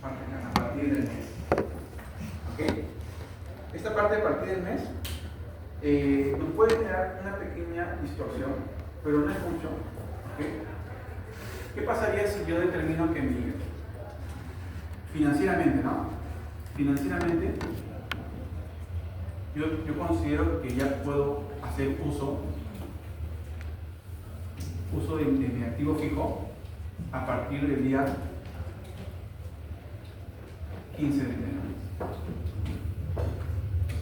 parte acá, a partir del mes. ¿Ok? Esta parte a partir del mes nos puede generar una pequeña distorsión, pero no es mucho. ¿Ok? ¿Qué pasaría si yo determino que financieramente, ¿no? Financieramente, yo considero que ya puedo hacer uso de mi activo fijo a partir del día 15 de enero.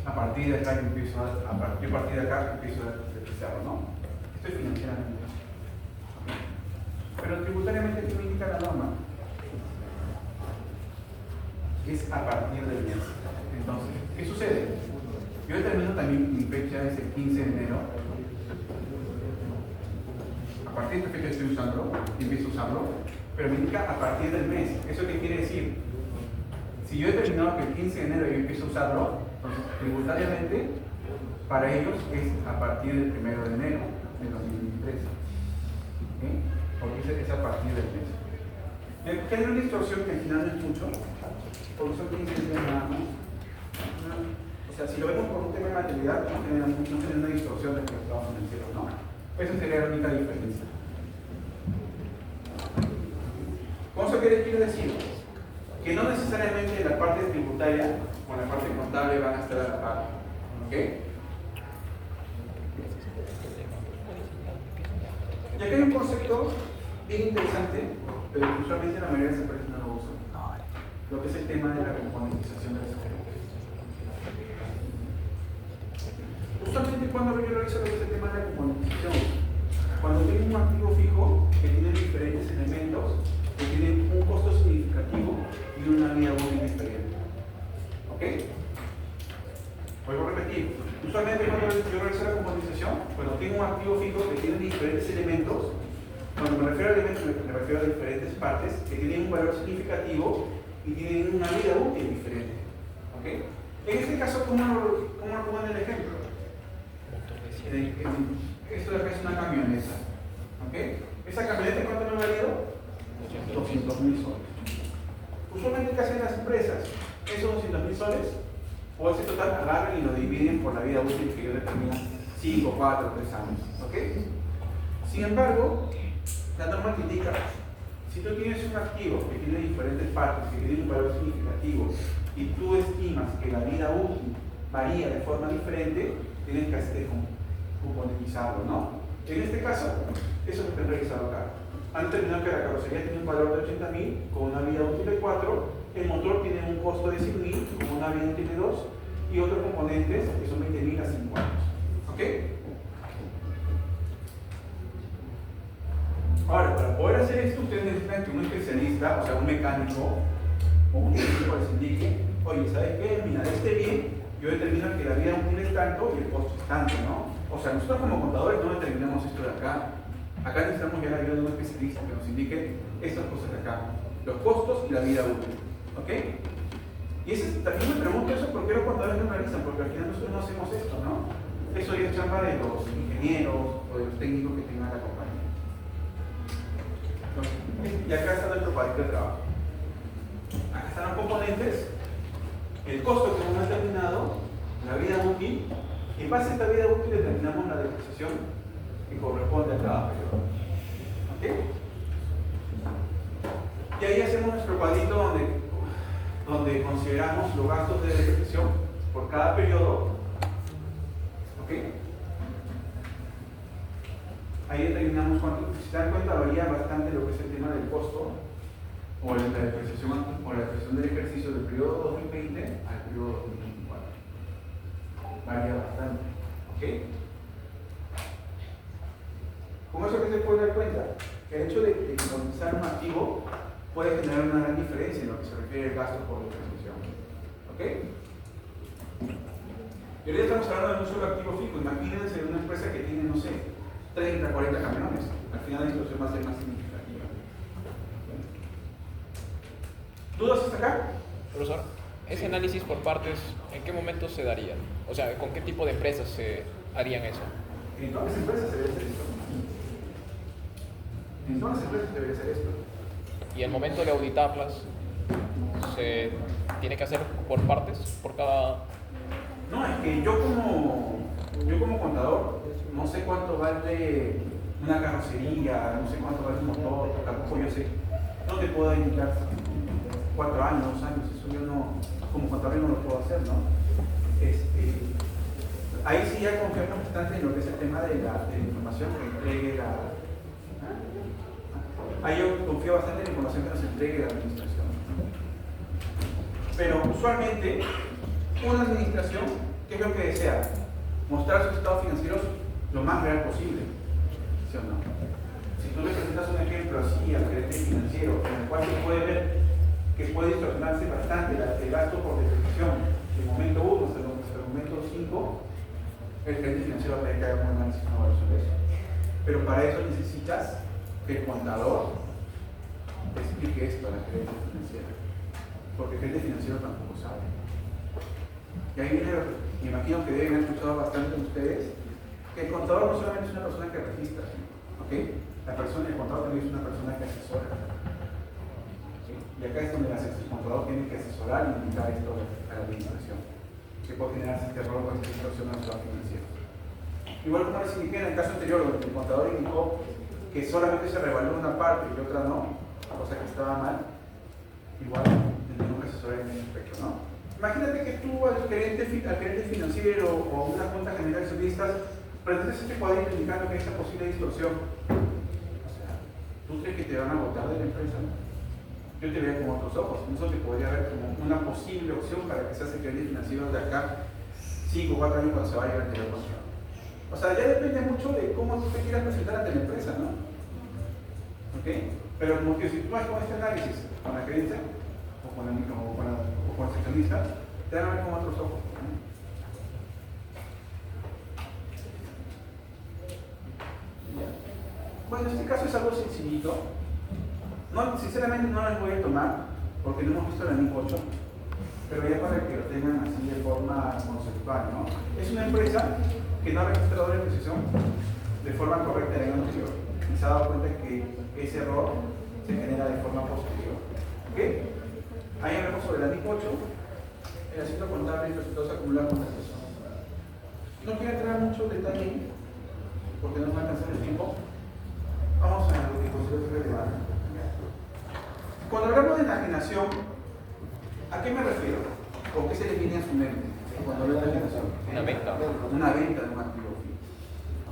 A partir de acá yo empiezo a partir de acá empiezo a depreciarlo, ¿no? Estoy financieramente. Pero tributariamente, ¿qué me indica la norma? Es a partir del mes. Entonces, ¿qué sucede? Yo determino también mi fecha es el 15 de enero. A partir de esta fecha estoy usando, empiezo a usarlo, pero me indica a partir del mes. ¿Eso qué quiere decir? Si yo he determinado que el 15 de enero yo empiezo a usarlo, entonces tributariamente para ellos es a partir del 1 de enero de 2023. ¿Okay? Porque es a partir del mes. Que hay una distorsión que al final no es mucho, porque son 15 días nada más. O sea, si lo vemos por un tema de materialidad, no genera una distorsión respecto a los financieros, ¿no? Esa sería la única diferencia. ¿Cómo se quiere decir? Que no necesariamente la parte tributaria o la parte contable van a estar a la par. ¿Ok? Y acá hay un concepto bien interesante, pero usualmente la mayoría de las empresas no lo usan. Lo que es el tema de la componentización de las empresas. Usualmente cuando yo realizo lo que es el tema de la componentización, cuando tengo un activo fijo que tiene diferentes elementos, que tienen un costo significativo y una vida útil diferente. ¿Ok? Vuelvo a repetir. Usualmente cuando yo realizo la componentización, cuando tengo un activo fijo que tiene diferentes elementos, cuando me refiero a elementos me refiero a diferentes partes que tienen un valor significativo y tienen una vida útil diferente. ¿Ok? En este caso, ¿cómo lo pongo en el ejemplo? Esto de acá es una camioneta. ¿Ok? ¿Esa camioneta cuánto me ha valido? 200.000 soles. Usualmente, ¿qué hacen las empresas? Esos 200.000 soles, o ese total, agarran y lo dividen por la vida útil que yo determino 5, 4, 3 años. ¿Ok? Sin embargo, la norma te indica, si tú tienes un activo que tiene diferentes partes, que tiene un valor significativo, y tú estimas que la vida útil varía de forma diferente, tienes que hacer componentizarlo, ¿no? En este caso, eso que te he revisado acá. Han determinado que la carrocería tiene un valor de 80.000 con una vida útil de 4, el motor tiene un costo de 100.000 con una vida útil de 2 y otros componentes que son 20.000 a 5 años. ¿Ok? Ahora, para poder hacer esto, ustedes necesitan que un especialista, o sea, un mecánico o un técnico les indique, oye, ¿sabes qué? Mira, bien, yo determino que la vida útil es tanto y el costo es tanto, ¿no? O sea, nosotros como contadores no determinamos esto de acá. Acá necesitamos ya la ayuda de un especialista que nos indique estas cosas de acá, los costos y la vida útil. ¿Ok? Y también me pregunto eso, ¿por qué los contadores no realizan? Porque al final nosotros no hacemos esto, ¿no? Eso ya es chamba de los ingenieros o de los técnicos que tengan la compañía. Entonces, y acá está nuestro cuadrito de trabajo. Acá están los componentes, el costo que hemos determinado, la vida útil, y en base a esta vida útil determinamos la depreciación que corresponde a cada periodo. ¿Ok? Y ahí hacemos nuestro cuadrito donde consideramos los gastos de depreciación por cada periodo. ¿Ok? Ahí determinamos cuánto. Si se dan cuenta, varía bastante lo que es el tema del costo o la depreciación del ejercicio del periodo 2020 al periodo 2024. Varía bastante. ¿Ok? Con eso que se puede dar cuenta, que el hecho de economizar un activo puede generar una gran diferencia en lo que se refiere al gasto por depreciación. ¿Ok? Y ahorita estamos hablando de un solo activo fijo. Imagínense una empresa que tiene, no sé, 30, 40 camiones. Al final la situación va a ser más significativa. ¿Dudas hasta acá? Profesor, ese análisis por partes, ¿en qué momento se daría? O sea, ¿con qué tipo de empresas se harían eso? En todas las empresas se debe hacer esto. En todas las empresas se debe hacer esto. Y el momento de auditarlas, se tiene que hacer por partes, por cada... No, es que yo como contador no sé cuánto vale una carrocería, no sé cuánto vale un motor, tampoco yo sé. No te puedo indicar 4 años, 2 años, eso yo no, como contador no lo puedo hacer, ¿no? Ahí sí ya confiamos bastante en lo que es el tema de la información que entregue la... Ahí yo confío bastante en la información que nos entregue la administración. Pero usualmente, una administración, ¿qué es lo que desea? Mostrar sus estados financieros lo más real posible. ¿Sí o no? Si tú le presentas un ejemplo así al gerente financiero, en el cual se puede ver que puede distorsionarse bastante el gasto por depreciación del momento 1 hasta el momento 5, el gerente financiero va a tener que hacer un análisis, una evaluación de eso. Pero para eso necesitas que el contador explique esto a la gerente financiera, porque el gerente financiero tampoco sabe. Y ahí viene, me imagino que deben haber escuchado bastante de ustedes, que el contador no solamente es una persona que registra, ¿ok? El contador también es una persona que asesora. ¿Sí? Y acá es donde el contador tiene que asesorar y indicar esto a la administración, que puede generar este error con esta situación de los estados financieros. Igual como les indiqué en el caso anterior, donde el contador indicó que solamente se revalúa una parte y otra no, cosa que estaba mal, igual tenemos que asesorar en ese aspecto, ¿no? Imagínate que tú al gerente financiero o a una junta general de accionistas presentes este cuadrito indicando que hay esta posible distorsión. O sea, ¿tú crees que te van a votar de la empresa? Yo te vería con otros ojos. Eso te podría ver como una posible opción para que seas el gerente financiero de acá 5 o 4 años cuando se vaya el anterior control. O sea, ya depende mucho de cómo tú te quieras presentar ante la empresa, ¿no? ¿Ok? Pero como que si tú vas con este análisis, con la gerencia, o con el seccionista, te van a ver con otros ojos, ¿no? Bueno, en este caso es algo sencillito. No, sinceramente no les voy a tomar, porque no hemos visto la NIC 8, pero ya para que lo tengan así de forma conceptual, ¿no? Es una empresa que no ha registrado la depreciación de forma correcta en el año anterior y se ha dado cuenta que ese error se genera de forma posterior. ¿Ok? Ahí hablamos sobre la NIC 8, el asiento contable y resultados acumulados con la sesión. No quiero entrar mucho detalle ahí, porque no me va a alcanzar el tiempo. Vamos a lo que considero relevante. Cuando hablamos de enajenación, ¿a qué me refiero? ¿O qué se le viene a su mente cuando hablo de enajenación? Una venta. Una venta de un activo fijo.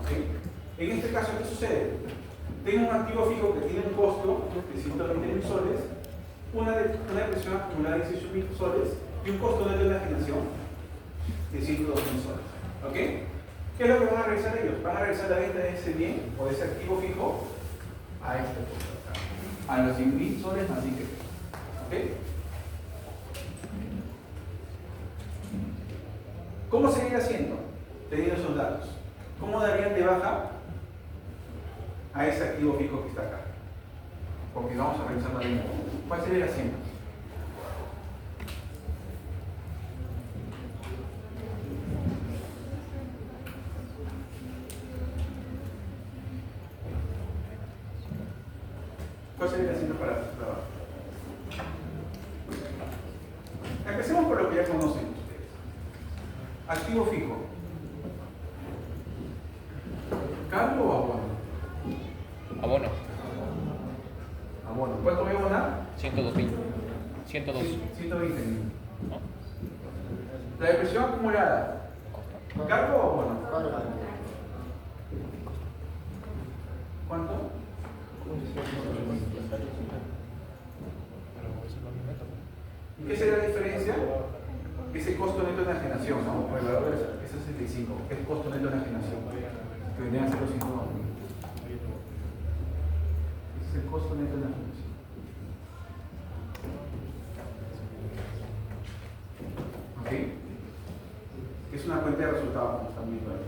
¿Okay? En este caso, ¿qué sucede? Tengo un activo fijo que tiene un costo de 120.000 soles, una depreciación acumulada de 18.000 soles y un costo neto de enajenación de 102.000 soles. ¿Ok? ¿Qué es lo que van a realizar ellos? Van a realizar la venta de ese bien o de ese activo fijo a este costo. A los 100.000 soles más ingresos. ¿Ok? ¿Cómo seguir haciendo? Teniendo esos datos. ¿Cómo darían de baja a ese activo fijo que está acá? Porque vamos a revisar la venta. ¿Cuál sería el asiento? ¿Cuál sería el asiento para trabajo? Empecemos por lo que ya conocen ustedes. Activo fijo. ¿Cargo o abono? Abono. Abono. ¿Cuánto voy a abonar? 102.000. 102. 120.000. ¿No? La depresión acumulada. ¿Cargo o abono? ¿Cuánto? ¿Y qué sería la diferencia? Ese costo neto de enajenación, ¿no? O el valor de ese 65, que es el costo neto de enajenación, que vendrían a ser los 102.000. Ese es el costo neto de enajenación. ¿Ok? Es una cuenta de resultados, como están viendo ahí.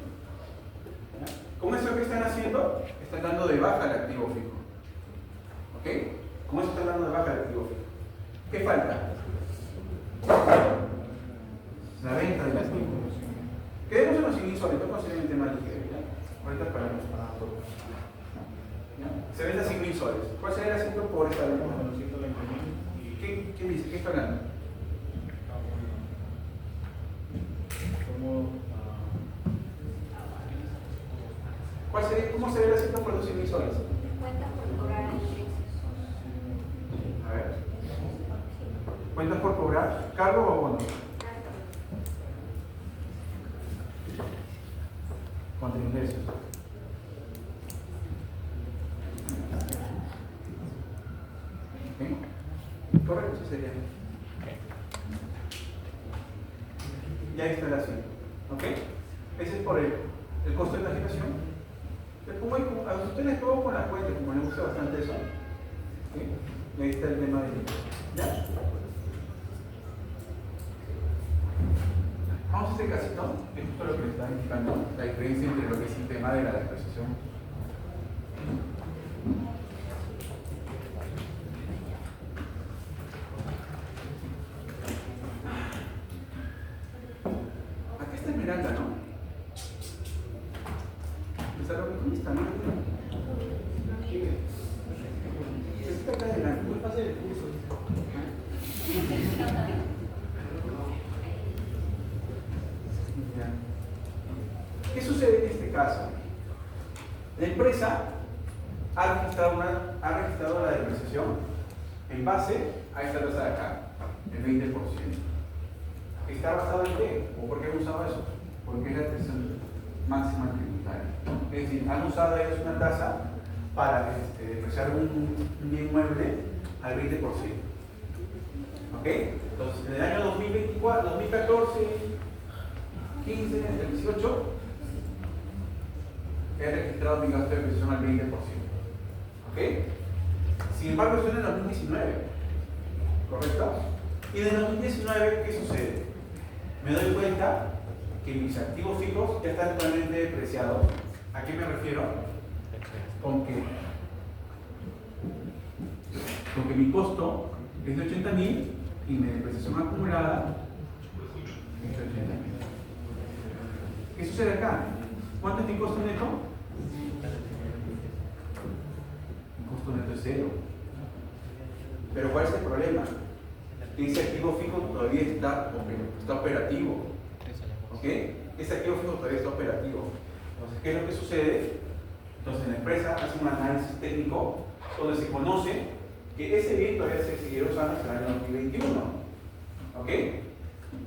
¿Cómo es lo que están haciendo? Están dando de baja el activo fijo. ¿Ok? ¿Cómo están dando de baja el activo fijo? ¿Qué falta? La venta del activo. Quedemos en los iniciales, no consideren el tema ligero, ¿ya? Ahorita para todos. ¿Ya? Se vende a 100.000 soles. ¿Cuál sería el asiento por esta venta? ¿Qué dice? qué está hablando? ¿Cómo se ve la cifra por 12.000 soles? Cuentas por cobrar a ingresos. A ver. ¿Cuentas por cobrar? ¿Cargo o bono? Contra ingresos. ¿Ok? Correcto, sí sería. Ya está la cifra. ¿Ok? Ese es por el costo de la agitación. A usted les pongo con la cuenta, como les gusta bastante eso. ¿Sí? Y ahí está el tema de. ¿Ya? Vamos a este casito. Esto es lo que les está indicando la diferencia entre lo que es el tema de la depreciación. Acá está Esmeralda, ¿no? ¿Dónde está? Está acá adelante. Voy a pasar el curso. ¿Qué sucede en este caso? La empresa ha registrado la depreciación en base a esta tasa de acá, el 20%. ¿Está basado en qué? ¿O por qué han usado eso? Porque es la depreciación máxima tributaria. Es decir, han usado ellos una tasa para depreciar un bien mueble al 20%. ¿Ok? Entonces, en el año 2024, 2014, 15, 18, he registrado mi gasto de depreciación al 20%. ¿Ok? Sin embargo, esto es en el 2019. ¿Correcto? Y en el 2019, ¿qué sucede? Me doy cuenta que mis activos fijos ya están totalmente depreciados. ¿A qué me refiero? Con que mi costo es de 80.000 y mi depreciación acumulada es de 80.000. ¿Qué sucede acá? ¿Cuánto es mi costo neto? Mi costo neto es 0. Pero ¿cuál es el problema? Ese activo fijo todavía está operativo. ¿Ok? Ese activo fijo todavía está operativo. Entonces, ¿qué es lo que sucede? Entonces, la empresa hace un análisis técnico donde se conoce que ese bien todavía se seguirá usando hasta el año 2021. ¿Ok?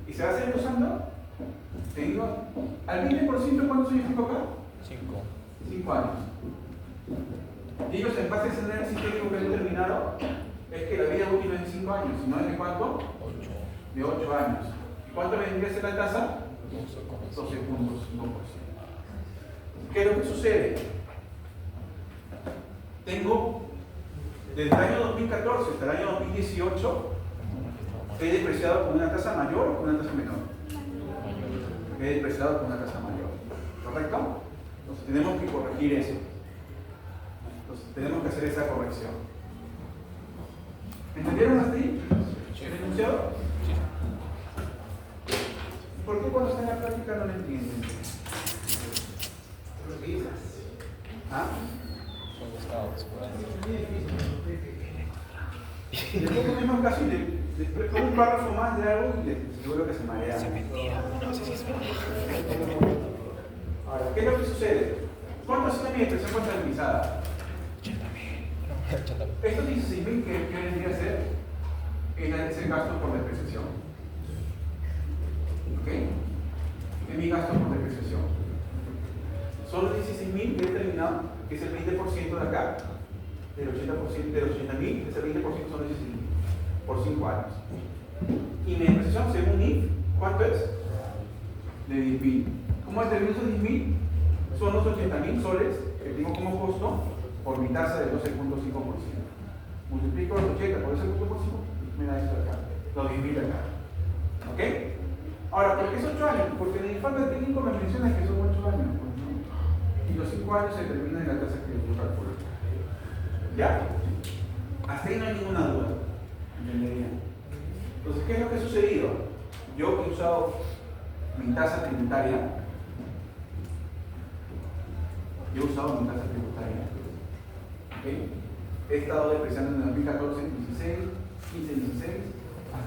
¿Y se va a seguir usando? Te digo, al 20%, ¿cuántos años fijo acá? 5 años. Y ellos, en base a ese análisis técnico que han determinado, es que la vida útil no es de 5 años, sino es de ¿cuánto? 8. De 8 años. ¿Y cuánto vendría a ser la tasa? 12.5%. ¿Qué es lo que sucede? Tengo, desde el año 2014 hasta el año 2018, he depreciado con una tasa mayor o con una tasa menor. He depreciado con una tasa mayor. ¿Correcto? Entonces tenemos que corregir eso. Entonces tenemos que hacer esa corrección. ¿Entendieron hasta ahí? ¿El enunciado? ¿Por qué cuando está en la práctica no lo entienden? ¿Ah? Le pongo el mismo caso y le pongo un párrafo más de algo y seguro que se marea. Ahora, ¿qué es lo que sucede? ¿Cuánto ha sido mi depreciación contabilizada? 80.000. Estos 16.000 que vendría a ser es el gasto por depreciación. ¿Ok? Es mi gasto por depreciación. Son los 16.000 que he determinado, que es el 20% de acá, del 80%, de los 80.000, ese 20% son los 16.000, por 5 años. Y mi depreciación, según IF, ¿cuánto es? De 10.000. ¿Cómo determino esos 10.000? Son los 80.000 soles que tengo como costo por mi tasa de 12.5%. Multiplico los 80 por ese 5%, me da esto de acá, los 10.000 de acá. ¿Ok? Ahora, ¿por qué es 8 años? Porque en el informe técnico me menciona que son 8 años. Pues, ¿no? Y los 5 años se determinan en la tasa que yo calculo. ¿Ya? Hasta ahí no hay ninguna duda. ¿Entendería? Entonces, ¿qué es lo que ha sucedido? Yo he usado mi tasa tributaria. ¿Okay? He estado depreciando en el 2014, 16, 15, 16, hasta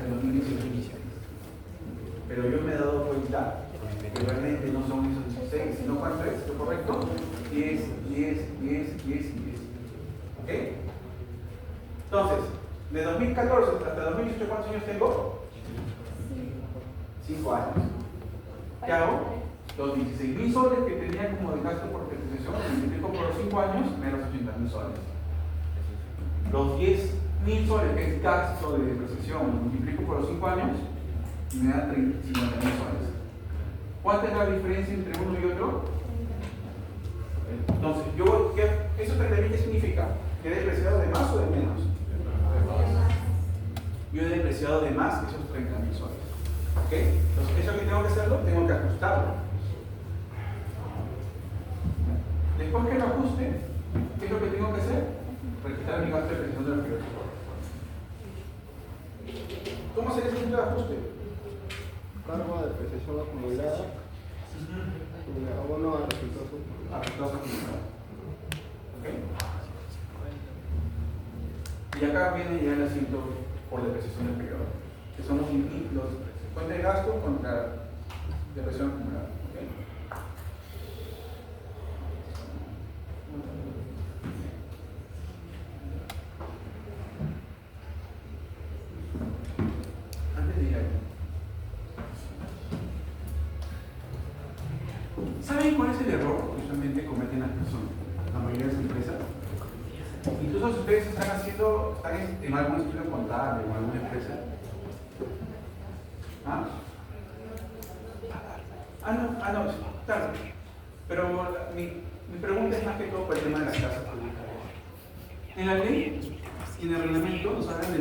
cantidad, que realmente no son esos 16, sino ¿cuánto es? ¿Lo correcto? 10, 10, 10, 10 y 10. ¿Ok? Entonces, de 2014 hasta 2018, ¿cuántos años tengo? 5 años. ¿Qué hago? Los 16.000 soles que tenía como de gasto por depreciación, lo multiplico por los 5 años, me da los 80.000 soles. Los 10.000 soles que es gasto de depreciación, lo multiplico por los 5 años, y me da 50.000 soles. ¿Cuánta es la diferencia entre uno y otro? Entonces, ¿eso 30.000 qué significa? ¿Que he depreciado de más o de menos? Yo he depreciado de más esos 30.000 soles. ¿Ok? Entonces, ¿eso que tengo que hacerlo? Tengo que ajustarlo. Después que lo ajuste, ¿qué es lo que tengo que hacer? Registrar mi gasto de depreciación de la figura. ¿Cómo se hace el ajuste? Cargo de depreciación acumulada. Abono a resultados Acumulados. ¿Ok? Y acá viene ya el asiento por depreciación del periodo, que son los cuenta de gasto contra depreciación acumulada. ¿Ok? Antes de ir ahí, ¿saben cuál es el error que usualmente cometen las personas, la mayoría de las empresas? Incluso si ustedes están en algún estudio contable o alguna empresa. ¿Ah? No, claro. Pero mi pregunta es más que todo por el tema de las tasas tributarias. En la ley y en el reglamento nos hablan de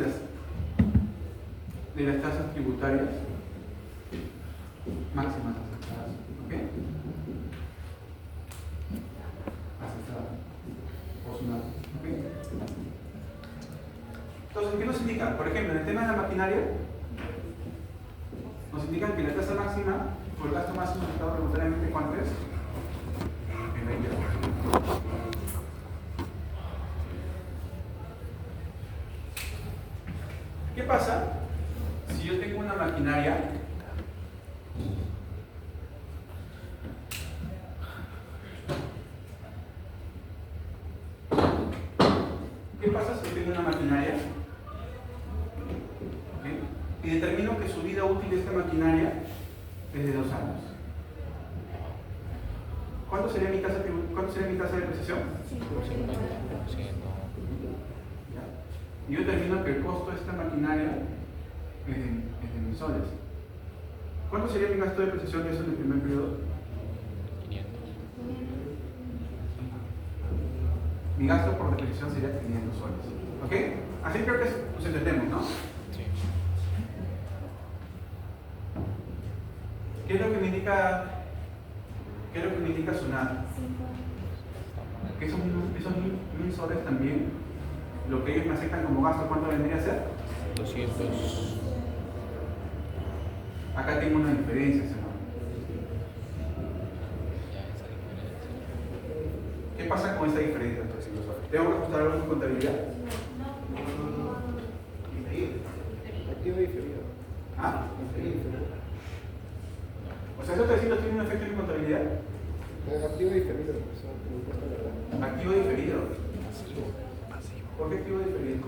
las tasas tributarias máximas aceptadas. ¿Ok? Aceptadas. Posicionadas. ¿Ok? Entonces, ¿qué nos indican? Por ejemplo, en el tema de la maquinaria, nos indican que la tasa máxima por el gasto máximo aceptado tributariamente, ¿cuánto es? El 20%. ¿Qué pasa si yo tengo una maquinaria y determino que su vida útil de esta maquinaria es de 2 años? ¿Cuánto sería mi tasa de depreciación? 50%. Y yo determino que el costo de esta maquinaria es de 1.000 soles. ¿Cuánto sería mi gasto de depreciación de eso en el primer periodo? 500. Mi gasto por depreciación sería 500 soles. ¿Ok? Así creo que nos entendemos, ¿no? Sí. ¿Qué es lo que me indica SUNAT? Que esos 1.000 soles también, lo que ellos me aceptan como gasto, ¿cuánto vendría a ser? 200. Acá tengo una diferencia, señor. Ya esa diferencia. ¿Qué pasa con esa diferencia de 300 soles? ¿Tengo que ajustar algo en contabilidad? Activo diferido. ¿Ah? Diferido. O sea, ¿esos 300 tienen un efecto en contabilidad? Activo diferido. Impuesto a la renta. Activo diferido. ¿Por qué activo diferido?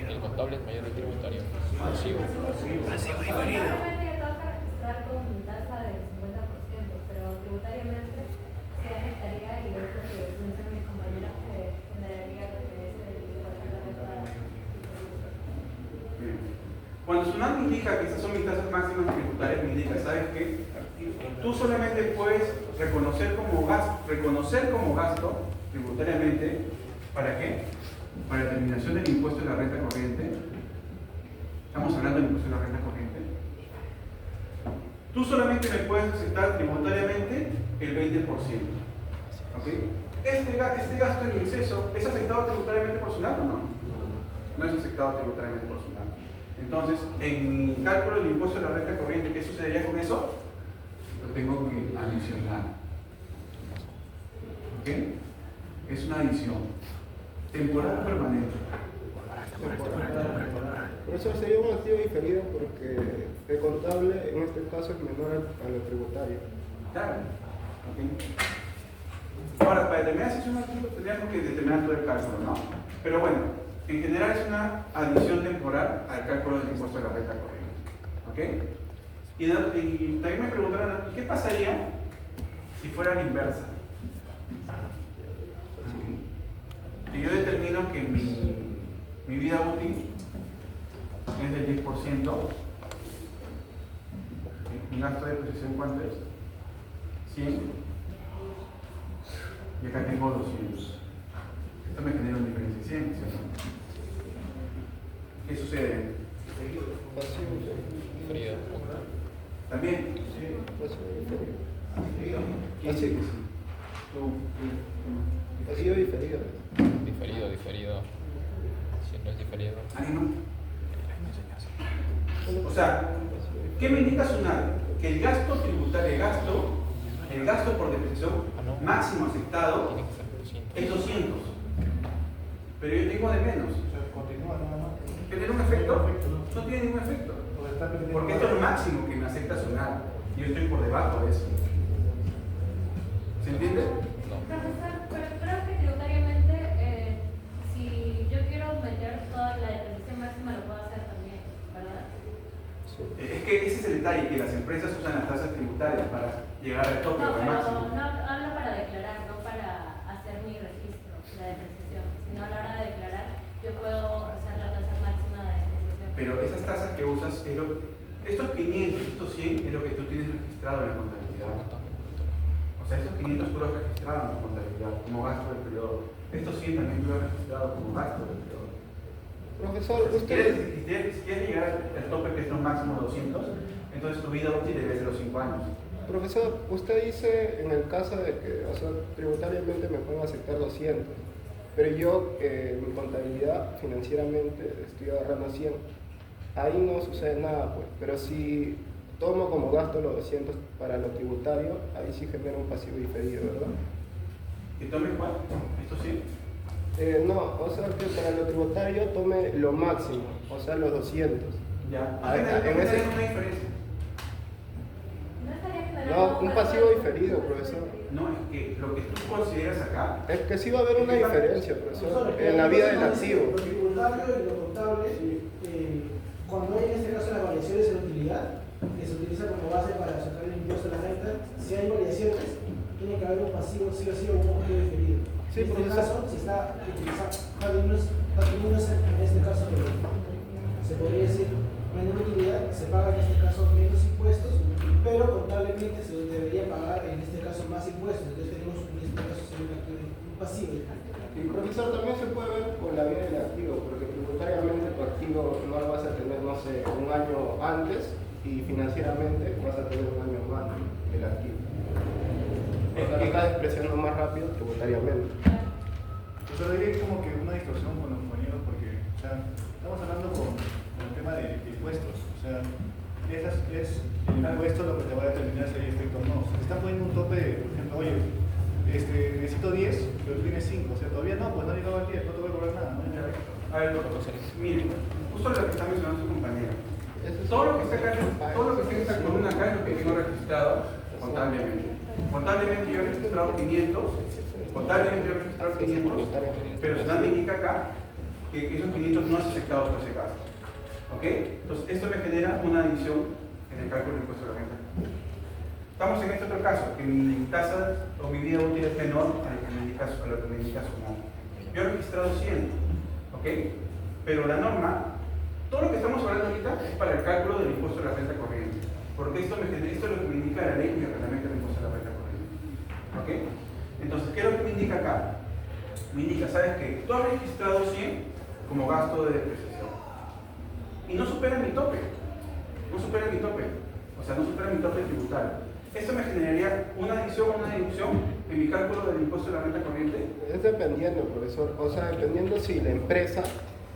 El contable es mayor del tributario. Pasivo. Normalmente toca registrar con tasa del 50%, pero tributariamente se estaría, y es lo que mencionan mis compañeros, que generaría lo que es el impuesto a la renta. Cuando SUNAT me indica que estas son mis tasas máximas tributarias, me indica, ¿sabes qué? Tú solamente puedes reconocer como gasto tributariamente, ¿para qué? Para la determinación del impuesto de la renta corriente. Estamos hablando del impuesto de la renta corriente. Tú solamente me puedes aceptar tributariamente el 20%. ¿Ok? Este gasto en exceso, ¿es aceptado tributariamente por SUNAT o no? No es aceptado tributariamente por SUNAT. Entonces, en mi cálculo del impuesto de la renta corriente, ¿qué sucedería con eso? Lo tengo que adicionar. ¿Ok? Es una adición. Temporal o permanente. Profesor, sería un activo diferido porque el contable en este caso es menor a lo tributario. Claro. Ok. Ahora, para determinar si es un activo tendríamos que determinar todo el cálculo, ¿no? Pero bueno, en general es una adición temporal al cálculo del impuesto de la renta corriente. ¿Ok? Y también me preguntaron, ¿qué pasaría si fuera la inversa? Si yo determino que mi vida útil es del 10%, mi gasto de depreciación, ¿cuánto es? 100, y acá tengo 200. Esto me genera una diferencia de 100, ¿sí o no? ¿Qué sucede? Pasivo Diferido. También. diferido. ¿Quién dice que sí? Pasivo diferido. Diferido. Si no es diferido. ¿Ánimo? O sea, ¿qué me indica SUNAT? Que el gasto tributario, el gasto por depreciación máximo aceptado Tiene que ser 200. es 200. Pero yo tengo de menos. Continúa nada más. ¿Tiene un efecto? No tiene ningún efecto. O está perdiendo Porque esto es lo máximo que me acepta SUNAT. Y yo estoy por debajo de eso. ¿Se entiende? No. Profesor, pero creo que tributariamente, si yo quiero meter toda la depreciación máxima, lo puedo hacer también, ¿verdad? Es que ese es el detalle, que las empresas usan las tasas tributarias para llegar al tope No, o al pero máximo. no hablo para declarar, no para hacer mi registro, la depreciación, sino a la hora de declarar, yo puedo usar la tasa máxima de depreciación. Pero esas tasas que usas, estos 500, estos 100 es lo que tú tienes registrado en la contabilidad. O sea, estos 500 tú los has registrado en la contabilidad como gasto del periodo. Estos 100 también tú los has registrado como gasto del periodo. Profesor, Si quieres, usted... si quieres llegar al tope que es lo máximo 200, entonces tu vida útil debe ser los 5 años. Profesor, usted dice en el caso de que, o sea, tributariamente me pueden aceptar 200, pero yo en mi contabilidad financieramente estoy agarrando 100. Ahí no sucede nada, pues. Pero si tomo como gasto los 200 para lo tributario, ahí sí genera un pasivo diferido, ¿verdad? ¿Y tomes cuál? ¿Esto sí? No, o sea que para lo tributario tome lo máximo, o sea los 200. Ya. Ah, No en tiene ese- una diferencia. No estaría generando No, un pasivo valor, diferido, un profesor. pasivo diferido. No, es que lo que tú consideras acá, Es que sí va a haber una diferencia, profesor, en la vida del activo. Lo tributario y lo contable, cuando hay en este caso las variaciones en utilidad, que se utiliza como base para sacar el impuesto a la renta, si hay variaciones, tiene que haber un pasivo sí o sí o un objetivo definido. Sí, en este profesor. caso, si está teniéndose en este caso, se podría decir menor utilidad, se paga en este caso menos impuestos, pero contablemente se debería pagar en este caso más impuestos. Entonces tenemos en este caso sería un pasivo. Y profesor, también se puede ver con la vida del activo, porque tributariamente tu activo no lo vas a tener, no sé, un año antes y financieramente vas a tener un año más el activo. O sea, lo estás despreciando más rápido tributariamente. Pues ahora hay como que una distorsión con los compañeros porque, o sea, estamos hablando con el tema de impuestos. O sea, es el impuesto lo que te va a determinar si hay efecto o no. Si te están poniendo un tope de, por ejemplo, oye, necesito 10, pero tú tienes 5. O sea, todavía no, pues no ha llegado al 10, no te voy a cobrar nada. ¿no? a ver, miren, justo lo que está mencionando su compañero. Eso es- Todo lo que está acá, todo lo que está en esta columna acá es lo que tengo registrado contablemente. Contablemente yo he registrado 500, contablemente yo he registrado 500, pero SUNAT me indica acá que esos 500 no es aceptado por ese gasto. ¿Ok? Entonces, esto me genera una adición en el cálculo del impuesto de la renta. Estamos en este otro caso, que mi tasa o mi vida útil es menor a lo que me indica SUNAT. Yo he registrado 100, ¿ok? Pero la norma, todo lo que estamos hablando ahorita es para el cálculo del impuesto de la renta corriente. Porque esto es lo que me indica la ley y el reglamento del impuesto de la renta corriente. ¿Ok? Entonces, ¿qué es lo que me indica acá? Me indica, ¿sabes qué? Tú has registrado 100 como gasto de depreciación. Y no supera mi tope. No supera mi tope. O sea, no supera mi tope tributario. Esto me generaría una adición o una deducción en mi cálculo del impuesto de la renta corriente. Es dependiendo, profesor. O sea, dependiendo si la empresa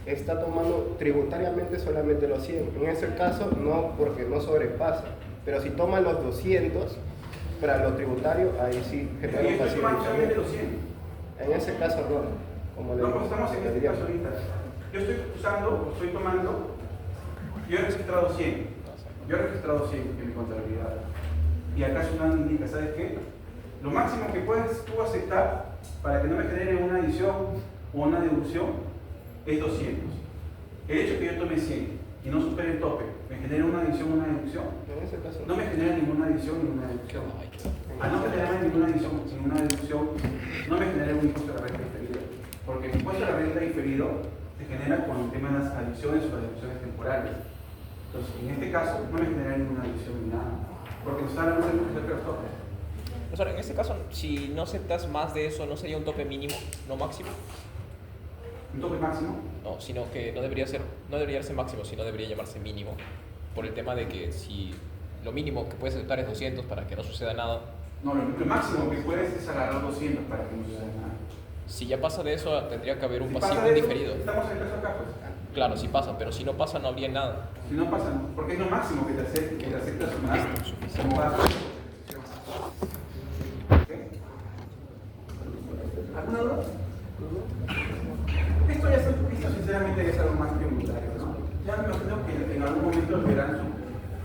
está tomando tributariamente solamente los 100. En ese caso, no, porque no sobrepasa. Pero si toma los 200 para lo tributario, ahí sí Y genera un estoy pasivo tomando solamente los diferente. 100. En ese caso no. Como le No, pues estamos en este diría. caso ahorita. Yo estoy usando, estoy tomando Yo he registrado 100. Yo he registrado 100 en mi contabilidad. Y acá Sunam indica, ¿sabes qué? Lo máximo que puedes tú aceptar para que no me genere una adición o una deducción es 200. El hecho que yo tome 100 y no supere el tope, ¿me genera una adición o una deducción? En ese caso No me genera ninguna adición ni una deducción. Al no generarme ninguna adición ni una deducción, no me genera un impuesto de la renta diferido. Porque el impuesto de la renta diferido se genera con el tema de las adiciones o las deducciones temporales. Entonces, en este caso, no me genera ninguna adición ni nada. Porque no está hablando de los topes. O sea, en este caso, si no aceptas más de eso, ¿no sería un tope mínimo, no máximo? ¿Un tope máximo? No, sino que no debería ser máximo, sino debería llamarse mínimo. Por el tema de que si lo mínimo que puedes aceptar es 200 para que no suceda nada. No, lo máximo que puedes es agarrar 200 para que no suceda nada. Si ya pasa de eso, tendría que haber un Si pasivo pasa de eso, diferido. estamos en el caso acá, pues. Claro, si pasa, pero si no pasa, no habría nada. Si no pasa, no, porque es lo máximo que te aceptas sumar como base. ¿Ok? ¿Alguna duda? Esto sinceramente es algo más tributario, ¿no? Ya me imagino que en algún momento verán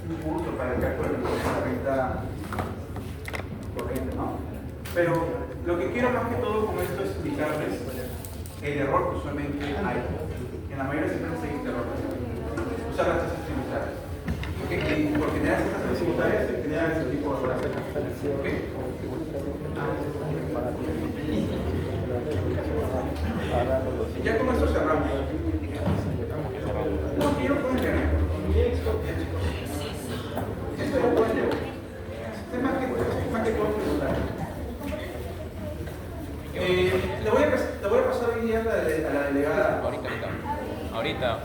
un curso para el cálculo de la renta corriente, ¿no? Pero lo que quiero más que todo con esto es indicarles el error que usualmente hay. En la mayoría de las empresas hay este error. Usar las tasas tributarias. ¿Okay? Y por generar estas tasas tributarias se genera ese tipo de errores. ¿Okay? Ya con esto cerramos. No quiero poner. Esto lo pueden leer. Es más que todo tributario. Le voy a pasar hoy día a la delegada. Ahorita.